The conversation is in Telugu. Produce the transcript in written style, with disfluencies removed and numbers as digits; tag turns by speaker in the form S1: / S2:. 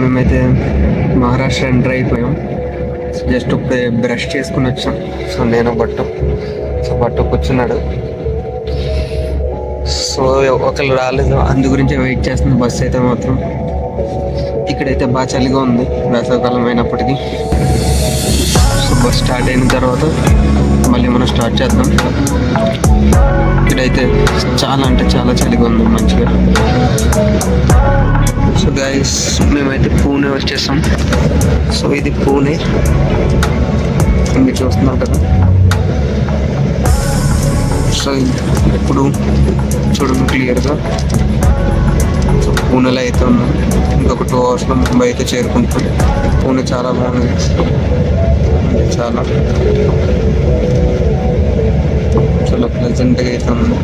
S1: మేమైతే మహారాష్ట్ర ఎంటర్ అయిపోయాం. జస్ట్ ఇప్పుడే బ్రష్ చేసుకుని వచ్చాం. సో నేను బట్ట కూర్చున్నాడు. సో ఒకళ్ళు రాలేదు, అందు గురించి వెయిట్ చేస్తుంది బస్సు అయితే మాత్రం. ఇక్కడైతే బాగా చలిగా ఉంది వేసవికాలం అయినప్పటికీ. సో బస్ స్టార్ట్ అయిన తర్వాత మళ్ళీ మనం స్టార్ట్ చేద్దాం. ఇక్కడైతే చాలా అంటే చాలా చలిగా ఉంది మంచిగా. సో గైస్ మేమైతే పూణే వచ్చేసాం. సో ఇది పూణే, మీరు చూస్తున్నారు కదా. సో ఇప్పుడు చూడండి క్లియర్గా. సో పూణేలో అయితే ఉన్నాం. ఇంకొక 2 అవర్స్లో ముంబై అయితే చేరుకుంటాం. పూణే చాలా బాగుంది, చాలా చాలా ప్లెజెంట్గా అయితే ఉంది.